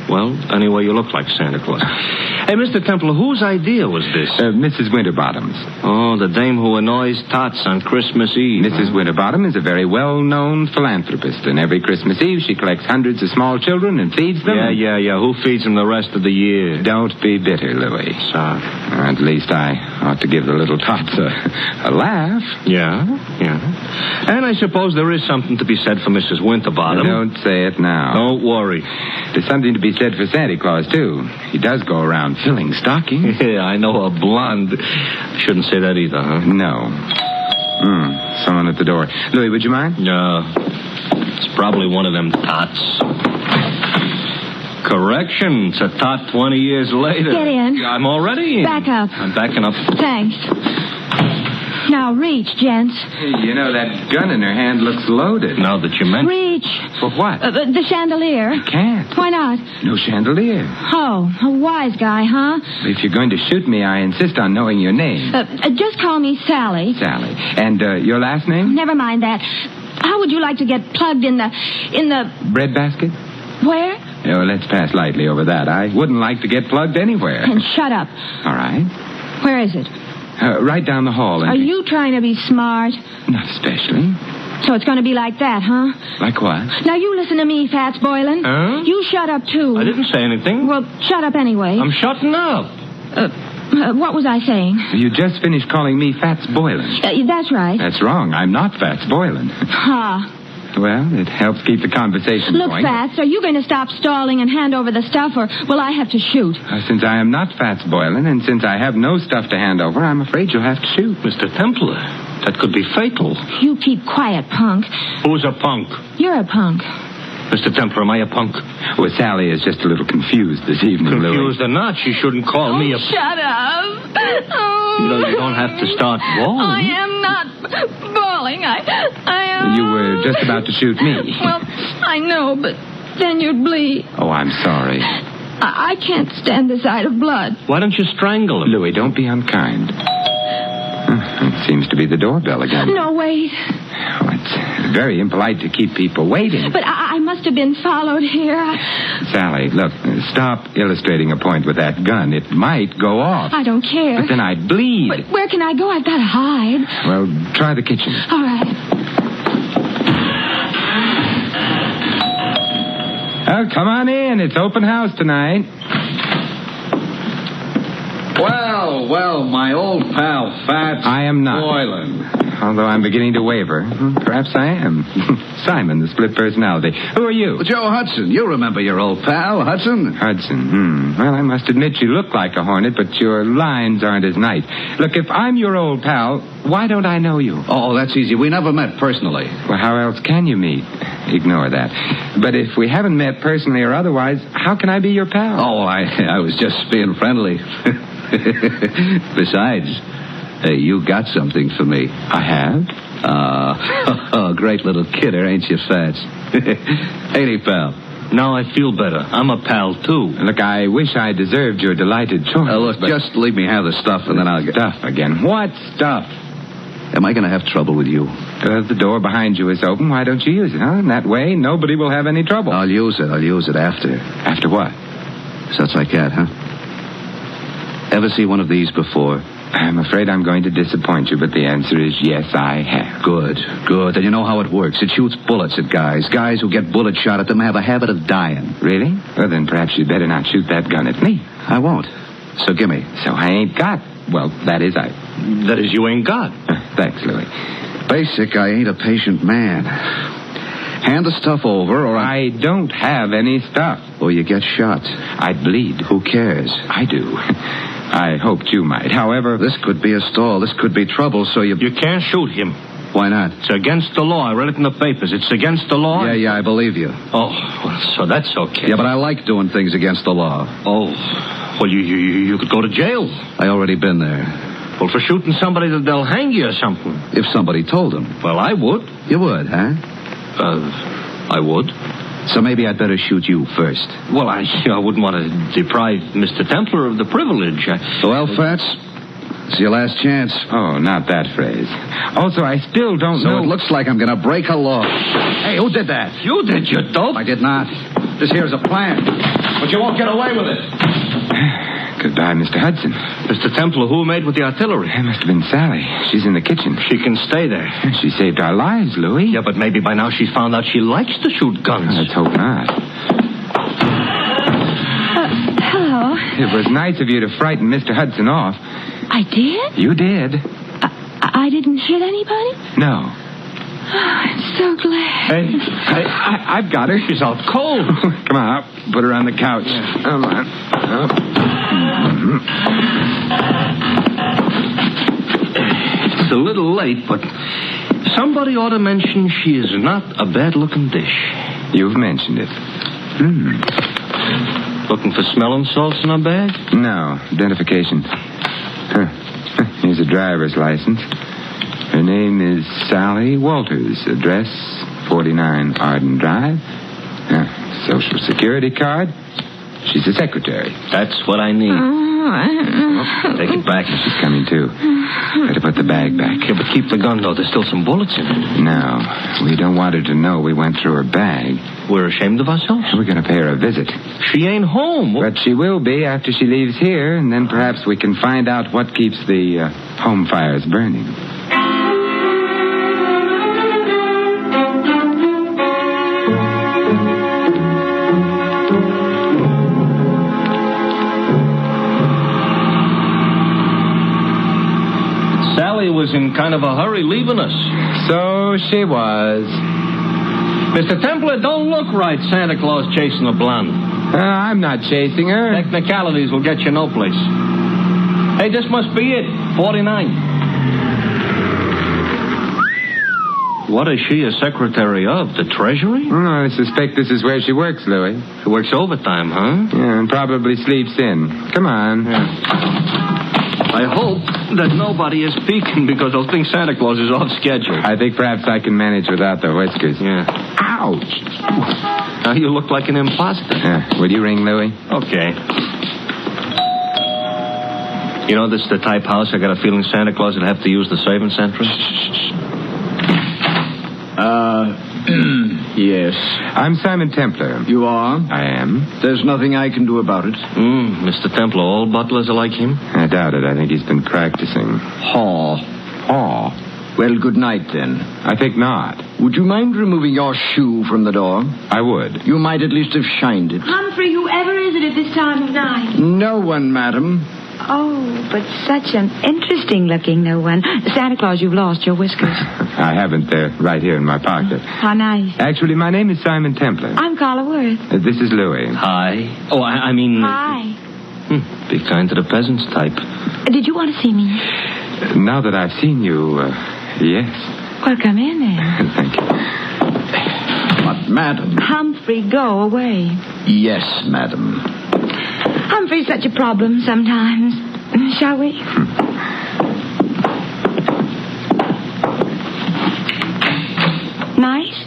Well, anyway, you look like Santa Claus. Hey, Mr. Templar, whose idea was this? Mrs. Winterbottom's. Oh, the dame who annoys tots on Christmas Eve. Mrs. Winterbottom is a very well-known philanthropist, and every Christmas Eve she collects hundreds of small children and feeds them. Yeah. Who feeds them the rest of the year? Don't be bitter, Louis. Sorry. At least I ought to give the little tots a laugh. Yeah. And I suppose there is something to be said for Mrs. Winterbottom. Don't say it now. Don't worry. There's something to be said for Santa Claus, too. He does go around filling stockings. Yeah, I know, a blonde. Shouldn't say that either, huh? No. Someone at the door. Louis, would you mind? No. It's probably one of them tots. Correction. It's a tot 20 years later. Get in. I'm already in. Back up. I'm backing up. Thanks. Now reach, gents. Hey, you know, that gun in her hand looks loaded. Now that you mention. Reach. For what? The chandelier. I can't. Why not? No chandelier. Oh, a wise guy, huh? If you're going to shoot me, I insist on knowing your name. Just call me Sally. Sally. And your last name? Never mind that. How would you like to get plugged in the... Bread basket? Where? Oh, let's pass lightly over that. I wouldn't like to get plugged anywhere. And shut up. All right. Where is it? Right down the hall. Are you trying to be smart? Not especially. So it's going to be like that, huh? Like what? Now you listen to me, Fats Boylan. Huh? You shut up, too. I didn't say anything. Well, shut up anyway. I'm shutting up. What was I saying? You just finished calling me Fats Boylan. That's right. That's wrong. I'm not Fats Boylan. Ha. Well, it helps keep the conversation Look, going. Fats, are you going to stop stalling and hand over the stuff, or will I have to shoot? Since I am not Fats Boylan, and since I have no stuff to hand over, I'm afraid you'll have to shoot. Mr. Templar, that could be fatal. You keep quiet, punk. Who's a punk? You're a punk. Mr. Templar, am I a punk? Well, Sally is just a little confused this evening, Louis. Confused or not, she shouldn't call me a... Shut up. Oh. You don't have to start bawling. I am not bawling. I am... You were just about to shoot me. Well, I know, but then you'd bleed. Oh, I'm sorry. I can't stand the sight of blood. Why don't you strangle him? Louis, don't be unkind. It seems to be the doorbell again. No, wait. Oh, it's very impolite to keep people waiting. But I must have been followed here. Sally, look, stop illustrating a point with that gun. It might go off. I don't care. But then I'd bleed. But where can I go? I've got to hide. Well, try the kitchen. All right. Oh, come on in. It's open house tonight. Well, my old pal, Fats I am not. Boylan. Although I'm beginning to waver. Perhaps I am. Simon, the split personality. Who are you? Well, Joe Hudson. You remember your old pal, Hudson? Hudson. Well, I must admit you look like a hornet, but your lines aren't as nice. Look, if I'm your old pal, why don't I know you? Oh, that's easy. We never met personally. Well, how else can you meet? Ignore that. But if we haven't met personally or otherwise, how can I be your pal? Oh, I was just being friendly. Besides, you got something for me. I have? Great little kidder, ain't you, Fats? Ain't he, pal? Now I feel better. I'm a pal, too. Look, I wish I deserved your delighted choice. Look, just leave me have the stuff, and then I'll get... Stuff again. What stuff? Am I going to have trouble with you? The door behind you is open. Why don't you use it, huh? In that way, nobody will have any trouble. I'll use it after. After what? Such like that, huh? Ever see one of these before? I'm afraid I'm going to disappoint you, but the answer is yes, I have. Good. And you know how it works. It shoots bullets at guys. Guys who get bullet shot at them have a habit of dying. Really? Well, then perhaps you'd better not shoot that gun at me. I won't. So gimme. So I ain't got. Well, that is you ain't got. Thanks, Louis. Basic, I ain't a patient man. Hand the stuff over, or I don't have any stuff. Or you get shot. I'd bleed. Who cares? I do. I hoped you might. However... This could be a stall. This could be trouble, so you... You can't shoot him. Why not? It's against the law. I read it in the papers. It's against the law. Yeah, I believe you. Oh, well, so that's okay. Yeah, but I like doing things against the law. Oh, well, you could go to jail. I already been there. Well, for shooting somebody, they'll hang you or something. If somebody told them. Well, I would. You would, huh? I would. So maybe I'd better shoot you first. Well, I wouldn't want to deprive Mr. Templar of the privilege. Well, Fats, It's your last chance. Oh, not that phrase. Also, I still don't know... So it looks like I'm going to break a law. Hey, who did that? You did, you dope. I did not. This here's a plan. But you won't get away with it. Goodbye, Mr. Hudson. Mr. Templar, who made with the artillery? It must have been Sally. She's in the kitchen. She can stay there. She saved our lives, Louis. Yeah, but maybe by now she's found out she likes to shoot guns. Let's hope not. Hello. It was nice of you to frighten Mr. Hudson off. I did? You did. I didn't hit anybody? No. Oh, I'm so glad. Hey, I've got her. She's out cold. Come on, I'll put her on the couch. Yeah. Come on. It's a little late, but somebody ought to mention she is not a bad-looking dish. You've mentioned it. Looking for smelling salts in her bag? No, identification. Here's a driver's license. Her name is Sally Walters. Address 49 Arden Drive. Social Security card. She's a secretary. That's what I need. Take it back. She's coming too. Better put the bag back. Yeah, but keep the gun, though. There's still some bullets in it. No, we don't want her to know we went through her bag. We're ashamed of ourselves? We're going to pay her a visit. She ain't home. But she will be after she leaves here, and then perhaps we can find out what keeps the home fires burning. Sally was in kind of a hurry leaving us. So she was. Mr. Templar, don't look right, Santa Claus chasing a blonde. I'm not chasing her. Technicalities will get you no place. Hey, this must be it. 49. What is she a secretary of? The Treasury? I suspect this is where she works, Louis. She works overtime, huh? Yeah, and probably sleeps in. Come on. Yeah. I hope that nobody is peeking because they'll think Santa Claus is off schedule. I think perhaps I can manage without the whiskers. Yeah. Ouch. Now you look like an imposter. Yeah. Will you ring, Louis? Okay. You know, this is the type house I got a feeling Santa Claus would have to use the servants' entrance. Yes. I'm Simon Templar. You are? I am. There's nothing I can do about it. Mr. Templar, all butlers are like him? I doubt it. I think he's been practicing. Haw. Well, good night, then. I think not. Would you mind removing your shoe from the door? I would. You might at least have shined it. Humphrey, whoever is it at this time of night? No one, madam. Oh, but such an interesting-looking no one. Santa Claus, you've lost your whiskers. I haven't. They're right here in my pocket. How nice. Actually, my name is Simon Templar. I'm Carla Worth. This is Louis. Hi. Oh, I mean... Hi. Be kind to the peasants type. Did you want to see me? Now that I've seen you, yes. Well, come in then. Thank you. But, madam... Humphrey, go away. Yes, madam. Humphrey's such a problem sometimes. Shall we? Nice?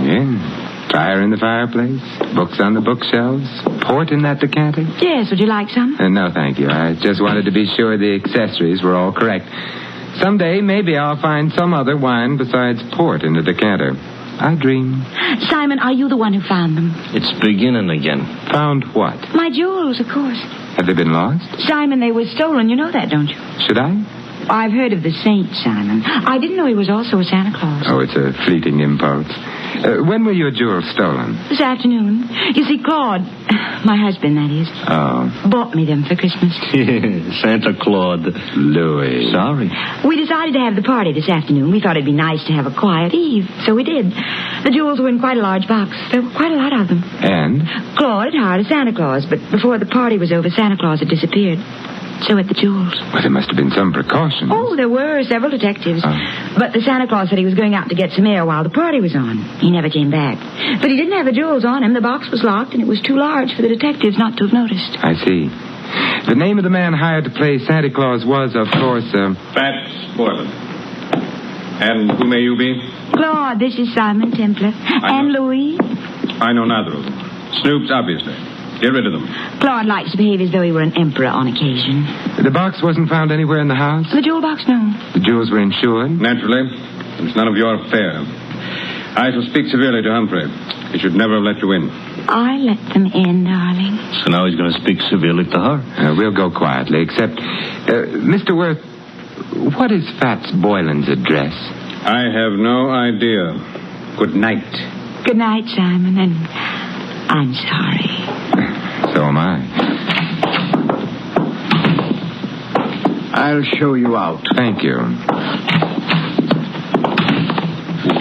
Yeah. Fire in the fireplace, books on the bookshelves, port in that decanter. Yes, would you like some? No, thank you. I just wanted to be sure the accessories were all correct. Someday, maybe I'll find some other wine besides port in the decanter. I dream. Simon, are you the one who found them? It's beginning again. Found what? My jewels, of course. Have they been lost? Simon, they were stolen. You know that, don't you? Should I? I've heard of the saint, Simon. I didn't know he was also a Santa Claus. Oh, it's a fleeting impulse. When were your jewels stolen? This afternoon. You see, Claude, my husband, that is, bought me them for Christmas. Santa Claus. Louis. Sorry. We decided to have the party this afternoon. We thought it'd be nice to have a quiet eve, so we did. The jewels were in quite a large box. There were quite a lot of them. And? Claude had hired a Santa Claus, but before the party was over, Santa Claus had disappeared. So had the jewels. Well, there must have been some precautions. Oh, there were several detectives. But the Santa Claus said he was going out to get some air while the party was on. He never came back. But he didn't have the jewels on him. The box was locked, and it was too large for the detectives not to have noticed. I see. The name of the man hired to play Santa Claus was, of course, Pat Boylan. And who may you be? Claude, this is Simon Templar. And Louis? I know neither of them. Snoops, obviously. Get rid of them. Claude likes to behave as though he were an emperor on occasion. The box wasn't found anywhere in the house? The jewel box, no. The jewels were insured? Naturally. It's none of your affair. I shall speak severely to Humphrey. He should never have let you in. I let them in, darling. So now he's going to speak severely to her. We'll go quietly, except... Mr. Worth, what is Fats Boylan's address? I have no idea. Good night. Good night, Simon, and I'm sorry. So am I. I'll show you out. Thank you.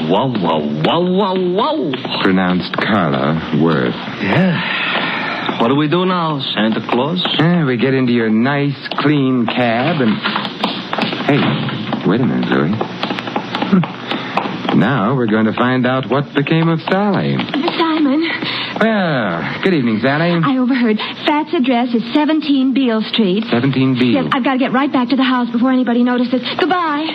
Wow, wow, wow, wow, wow. Pronounced Carla Worth. Yeah. What do we do now, Santa Claus? We get into your nice, clean cab and... Hey, wait a minute, Louie. Now we're going to find out what became of Sally. Simon. Well, good evening, Sally. I overheard. Fat's address is 17 Beale Street. 17 Beale. Yes, I've got to get right back to the house before anybody notices. Goodbye.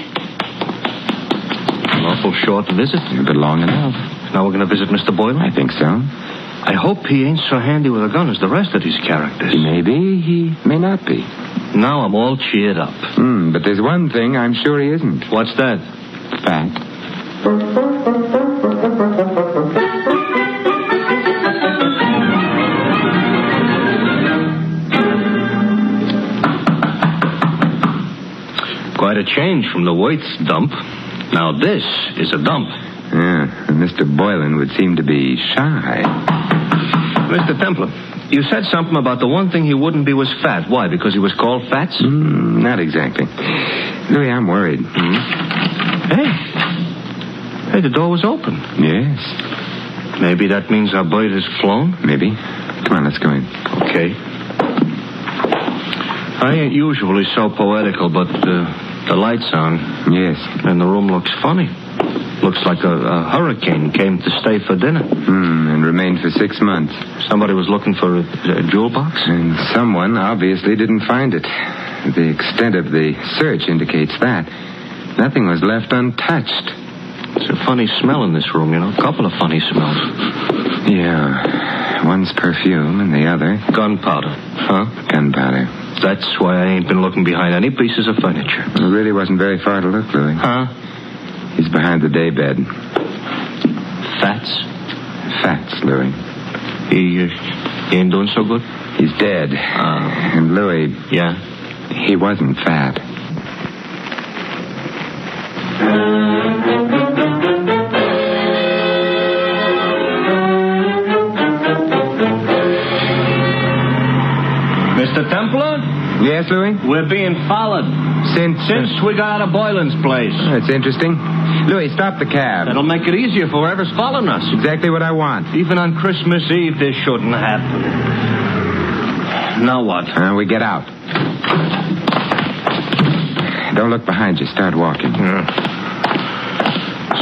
An awful short visit. But long enough. Now we're going to visit Mr. Boylan? I think so. I hope he ain't so handy with a gun as the rest of these characters. He may be, he may not be. Now I'm all cheered up. But there's one thing I'm sure he isn't. What's that? Fat. Quite a change from the Waits dump. Now this is a dump. Yeah, and Mr. Boylan would seem to be shy. Mr. Templar, you said something about the one thing he wouldn't be was fat. Why, because he was called Fats? Not exactly. Louis, I'm worried. Hey, the door was open. Yes. Maybe that means our bird has flown? Maybe. Come on, let's go in. Okay. I ain't usually so poetical, but the light's on. Yes. And the room looks funny. Looks like a hurricane came to stay for dinner. And remained for 6 months. Somebody was looking for a jewel box? And someone obviously didn't find it. The extent of the search indicates that. Nothing was left untouched. It's a funny smell in this room, you know. A couple of funny smells. Yeah. One's perfume and the other... Gunpowder. Huh? Gunpowder. That's why I ain't been looking behind any pieces of furniture. It really wasn't very far to look, Louis. Huh? He's behind the daybed. Fats? Fats, Louis. He ain't doing so good? He's dead. And Louis... Yeah? He wasn't fat. Mr. Templar? Yes, Louis? We're being followed. Since we got out of Boylan's place. That's interesting. Louis, stop the cab. That'll make it easier for whoever's following us. Exactly what I want. Even on Christmas Eve, this shouldn't happen. Now what? We get out. Don't look behind you. Start walking.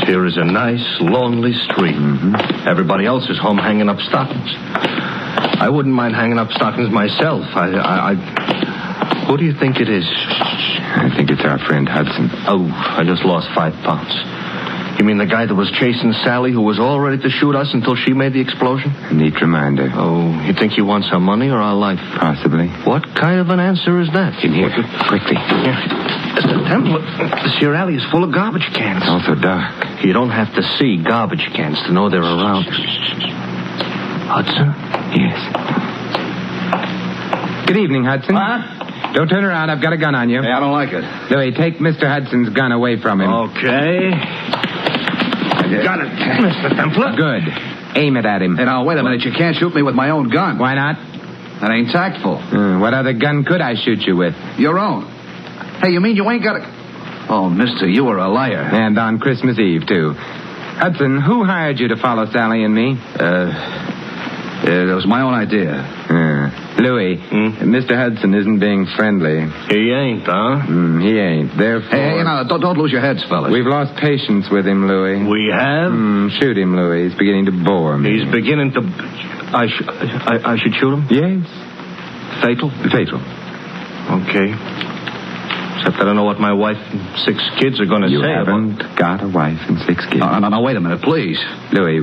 Here is a nice, lonely street. Everybody else is home hanging up stockings. I wouldn't mind hanging up stockings myself. Who do you think it is? I think it's our friend Hudson. Oh, I just lost 5 pounds. You mean the guy that was chasing Sally, who was all ready to shoot us until she made the explosion? A neat reminder. Oh, you think he wants our money or our life? Possibly. What kind of an answer is that? In here, quickly. Mr. Temple, this here alley is full of garbage cans. It's also dark. You don't have to see garbage cans to know they're around. Hudson? Yes. Good evening, Hudson. Huh? Don't turn around. I've got a gun on you. Hey, I don't like it. Louis, take Mr. Hudson's gun away from him. Okay. Got it, Mr. Templar. Good. Aim it at him. Hey, now, wait a minute. You can't shoot me with my own gun. Why not? That ain't tactful. What other gun could I shoot you with? Your own. Hey, you mean you ain't got a... Oh, mister, you were a liar. And on Christmas Eve, too. Hudson, who hired you to follow Sally and me? That was my own idea. Louis, Mr. Hudson isn't being friendly. He ain't, huh? He ain't. Therefore... Hey, don't lose your heads, fellas. We've lost patience with him, Louis. We have? Shoot him, Louis. He's beginning to bore me. He's beginning to... I should shoot him? Yes. Fatal? Fatal. Okay. Except I don't know what my wife and 6 kids are going to say. You haven't got a wife and 6 kids. No, wait a minute, please. Louis,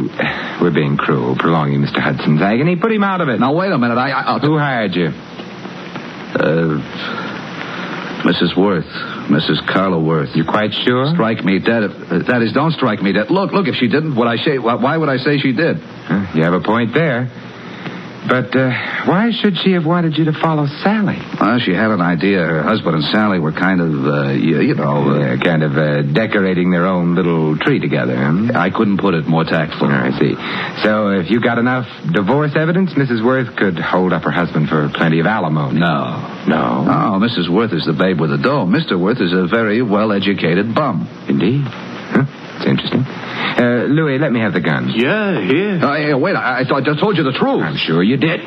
we're being cruel, prolonging Mr. Hudson's agony. Put him out of it. Now, wait a minute. Who hired you? Mrs. Worth. Mrs. Carla Worth. You quite sure? Strike me dead. That is, don't strike me dead. Look, if she didn't, why would I say she did? You have a point there. But why should she have wanted you to follow Sally? Well, she had an idea. Her husband and Sally were kind of, decorating their own little tree together. I couldn't put it more tactful. I see. So if you got enough divorce evidence, Mrs. Worth could hold up her husband for plenty of alimony. No. No? Oh, Mrs. Worth is the babe with the dough. Mr. Worth is a very well-educated bum. Indeed. Huh? It's interesting. Louis, let me have the gun. Yeah, here. Wait, I just told you the truth. I'm sure you did.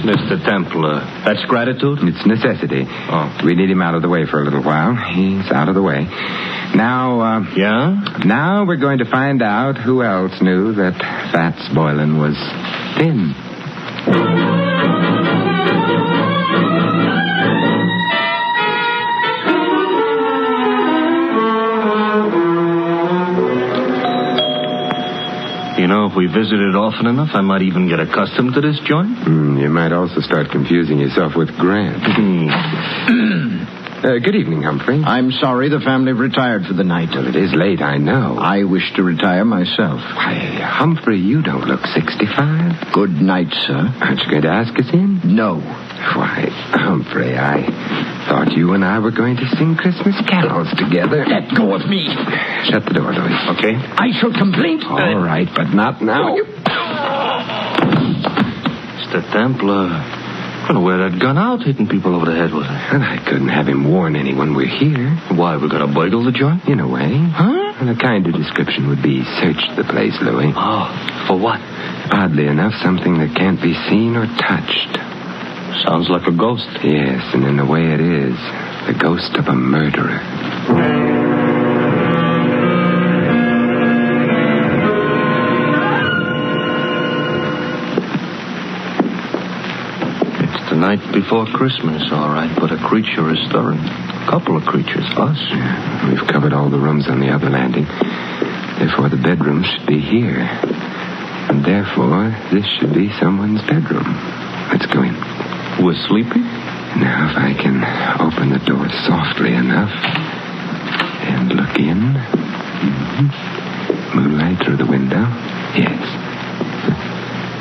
Mr. Templar, that's gratitude? It's necessity. Oh. We need him out of the way for a little while. He's out of the way. Now, Yeah? Now we're going to find out who else knew that Fats Boylan was thin. You know, if we visited often enough, I might even get accustomed to this joint. You might also start confusing yourself with Grant. Good evening, Humphrey. I'm sorry the family retired for the night. Well, it is late, I know. I wish to retire myself. Why, Humphrey, you don't look 65. Good night, sir. Aren't you going to ask us in? No. Why, Humphrey, I thought you and I were going to sing Christmas carols together. Let go of me. Shut the door, Louis. Okay. I shall complain. All right, but not now. Mr. Templar, I'm going to wear that gun out, hitting people over the head with it. And I couldn't have him warn anyone we're here. Why, we're going to burgle the joint? In a way. Huh? And the kind of description would be search the place, Louis. Oh, for what? Oddly enough, something that can't be seen or touched. Sounds like a ghost. Yes, and in a way it is. The ghost of a murderer. It's the night before Christmas, all right, but a creature is stirring. A couple of creatures, us. Yeah, we've covered all the rooms on the other landing. Therefore, the bedroom should be here. And therefore, this should be someone's bedroom. Let's go in. We're sleepy? Now, if I can open the door softly enough and look in. Moonlight through the window. Yes.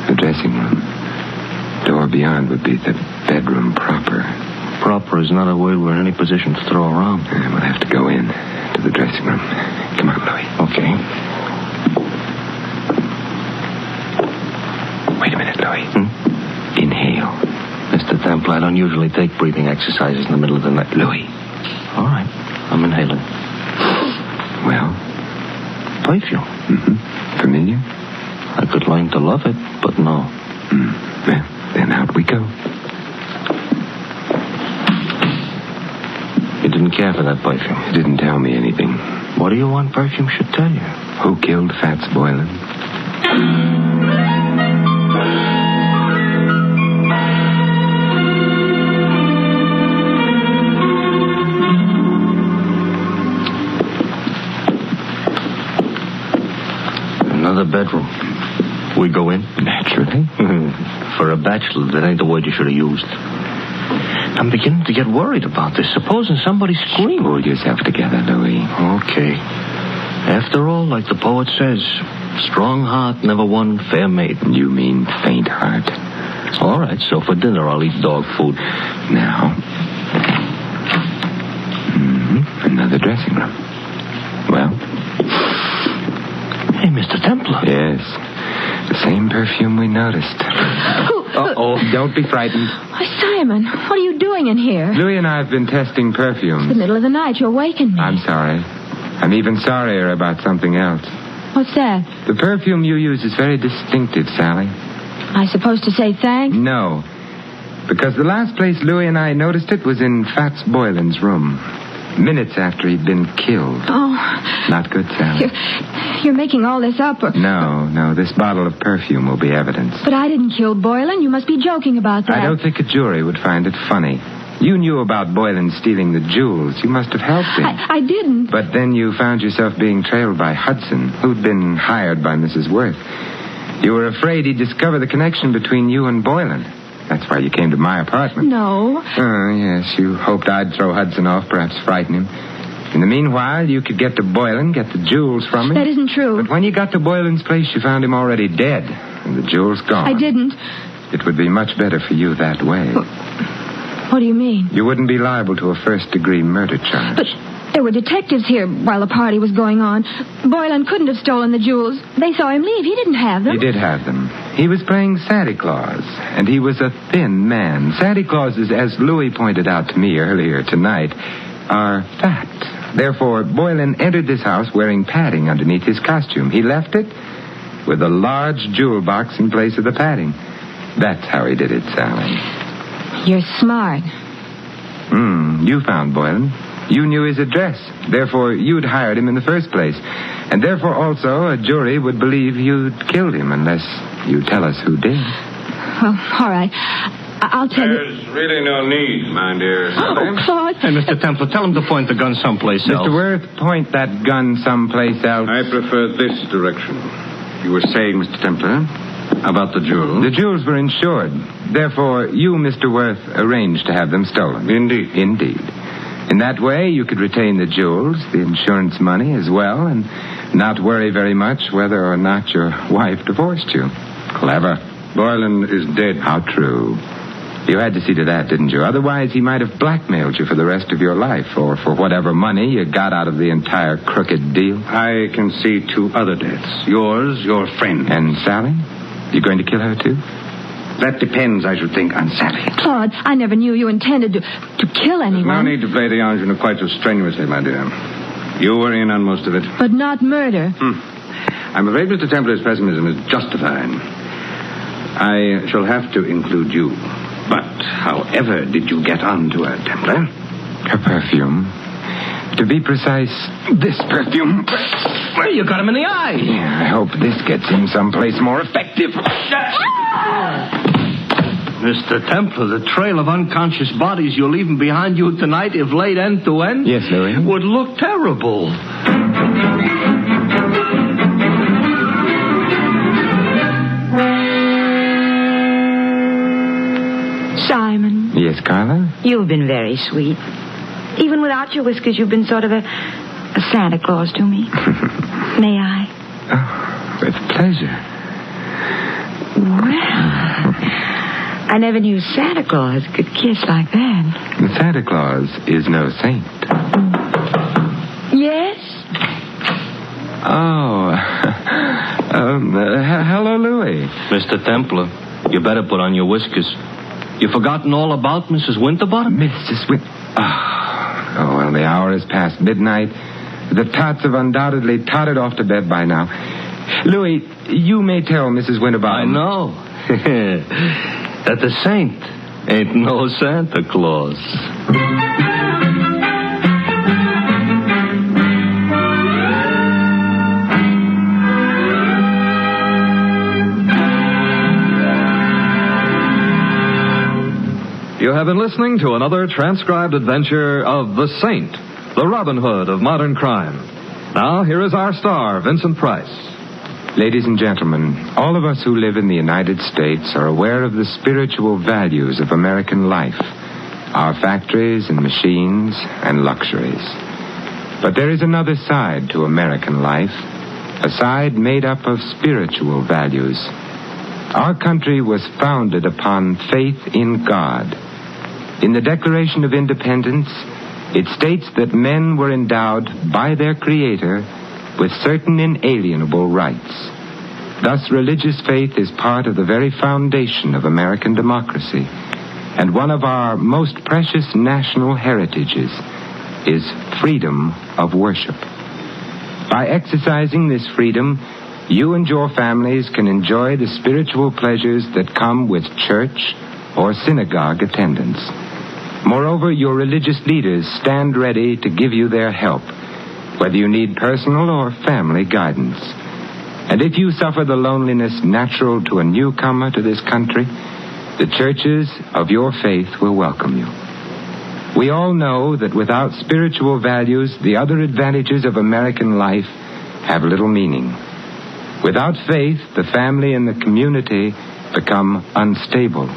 The dressing room. Door beyond would be the bedroom proper. Proper is not a word we're in any position to throw around. We'll have to go in to the dressing room. Come on, Louis. Okay. Wait a minute, Louis. Inhale. Mr. Templar, I don't usually take breathing exercises in the middle of the night. Louis. All right. I'm inhaling. Well? Perfume. Familiar? I could learn to love it, but no. Well, then out we go. You didn't care for that perfume. It didn't tell me anything. What do you want perfume should tell you? Who killed Fats Boylan? Another bedroom. We go in? Naturally. For a bachelor, that ain't the word you should have used. I'm beginning to get worried about this. Supposing somebody screamed. Pull yourself together, Louis. Okay. After all, like the poet says, strong heart never won fair maiden. You mean faint heart. All right, so for dinner I'll eat dog food. Now. Another dressing room. Well? Hey, Mr. Templar. Yes. The same perfume we noticed. Oh, don't be frightened. Why, Simon, what are you doing in here? Louis and I have been testing perfumes. It's the middle of the night. You awakened me. I'm sorry. I'm even sorrier about something else. What's that? The perfume you use is very distinctive, Sally. I supposed to say thanks? No. Because the last place Louis and I noticed it was in Fats Boylan's room. Minutes after he'd been killed. Oh. Not good, Sally. You're making all this up. No. This bottle of perfume will be evidence. But I didn't kill Boylan. You must be joking about that. I don't think a jury would find it funny. You knew about Boylan stealing the jewels. You must have helped him. I didn't. But then you found yourself being trailed by Hudson, who'd been hired by Mrs. Worth. You were afraid he'd discover the connection between you and Boylan. That's why you came to my apartment. No. Oh, yes. You hoped I'd throw Hudson off, perhaps frighten him. In the meanwhile, you could get to Boylan, get the jewels from him. That isn't true. But when you got to Boylan's place, you found him already dead, and the jewels gone. I didn't. It would be much better for you that way. What do you mean? You wouldn't be liable to a first-degree murder charge. But there were detectives here while the party was going on. Boylan couldn't have stolen the jewels. They saw him leave. He didn't have them. He did have them. He was playing Santa Claus, and he was a thin man. Santa Clauses, as Louis pointed out to me earlier tonight, are fat. Therefore, Boylan entered this house wearing padding underneath his costume. He left it with a large jewel box in place of the padding. That's how he did it, Sally. You're smart. You found Boylan. You knew his address. Therefore, you'd hired him in the first place. And therefore, also, a jury would believe you'd killed him unless you tell us who did. Well, all right. I'll tell you. There's really no need, my dear. Oh, Claude. Hey, Mr. Templar, tell him to point the gun someplace else. Mr. Worth, point that gun someplace else. I prefer this direction. You were saying, Mr. Templar, about the jewels? The jewels were insured. Therefore, you, Mr. Worth, arranged to have them stolen. Indeed. Indeed. In that way, you could retain the jewels, the insurance money as well, and not worry very much whether or not your wife divorced you. Clever. Boylan is dead. How true. You had to see to that, didn't you? Otherwise, he might have blackmailed you for the rest of your life, or for whatever money you got out of the entire crooked deal. I can see 2 other deaths. Yours, your friend. And Sally? You going to kill her, too? That depends, I should think, on Sally. Claude, I never knew you intended to kill anyone. No need to play the ingenue quite so strenuously, my dear. You were in on most of it. But not murder. I'm afraid Mr. Templar's pessimism is justified. I shall have to include you. But however did you get onto her, Templar? Her perfume. To be precise, this perfume. Well, you got him in the eye. Yeah, I hope this gets him someplace more effective. Mr. Templar, the trail of unconscious bodies you're leaving behind you tonight, if laid end to end, yes, Louis, would look terrible. Simon. Yes, Carla? You've been very sweet. Even without your whiskers, you've been sort of a Santa Claus to me. May I? Oh, with pleasure. Well, I never knew Santa Claus could kiss like that. Santa Claus is no saint. Yes? Oh. Hello, Louis. Mr. Templar, you better put on your whiskers. You forgotten all about Mrs. Winterbottom? Mrs. Oh, well, the hour is past midnight. The tots have undoubtedly tottered off to bed by now. Louis, you may tell Mrs. Winterbottom. I know. That the saint ain't no Santa Claus. You have been listening to another transcribed adventure of The Saint, the Robin Hood of modern crime. Now, here is our star, Vincent Price. Ladies and gentlemen, all of us who live in the United States are aware of the spiritual values of American life, our factories and machines and luxuries. But there is another side to American life, a side made up of spiritual values. Our country was founded upon faith in God. In the Declaration of Independence, it states that men were endowed by their Creator with certain inalienable rights. Thus, religious faith is part of the very foundation of American democracy, and one of our most precious national heritages is freedom of worship. By exercising this freedom, you and your families can enjoy the spiritual pleasures that come with church or synagogue attendance. Moreover, your religious leaders stand ready to give you their help, whether you need personal or family guidance. And if you suffer the loneliness natural to a newcomer to this country, the churches of your faith will welcome you. We all know that without spiritual values, the other advantages of American life have little meaning. Without faith, the family and the community become unstable.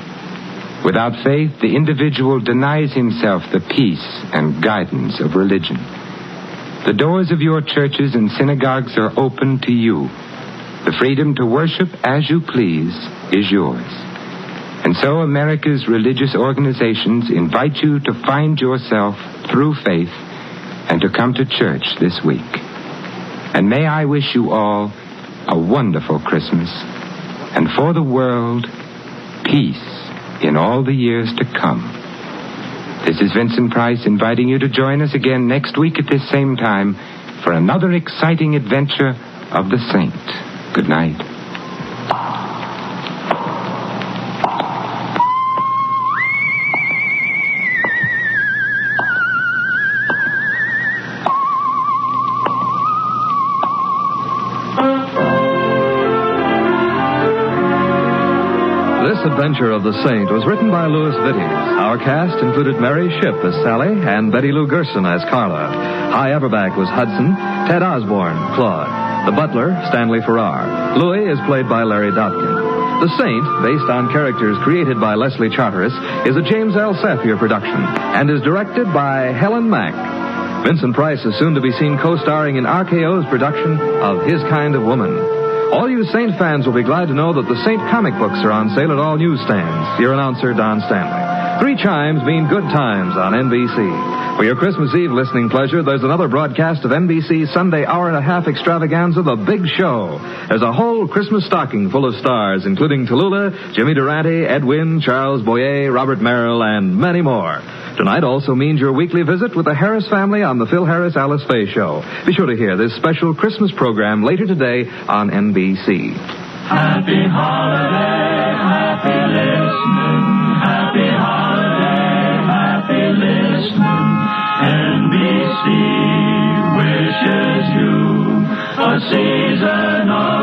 Without faith, the individual denies himself the peace and guidance of religion. The doors of your churches and synagogues are open to you. The freedom to worship as you please is yours. And so America's religious organizations invite you to find yourself through faith and to come to church this week. And may I wish you all a wonderful Christmas, and for the world, peace in all the years to come. This is Vincent Price inviting you to join us again next week at this same time for another exciting adventure of the Saint. Good night. This adventure of the Saint was written by Louis Vittes. Our cast included Mary Shipp as Sally and Betty Lou Gerson as Carla. Hy Everback was Hudson, Ted Osborne, Claude. The butler, Stanley Farrar. Louis is played by Larry Dotkin. The Saint, based on characters created by Leslie Charteris, is a James L. Safier production and is directed by Helen Mack. Vincent Price is soon to be seen co-starring in RKO's production of His Kind of Woman. All you Saint fans will be glad to know that the Saint comic books are on sale at all newsstands. Your announcer, Don Stanley. 3 chimes mean good times on NBC. For your Christmas Eve listening pleasure, there's another broadcast of NBC's Sunday hour-and-a-half extravaganza, The Big Show. There's a whole Christmas stocking full of stars, including Tallulah, Jimmy Durante, Ed Wynn, Charles Boyer, Robert Merrill, and many more. Tonight also means your weekly visit with the Harris family on the Phil Harris Alice Faye Show. Be sure to hear this special Christmas program later today on NBC. Happy holiday, happy listening. Happy holiday, happy listening. NBC wishes you a season of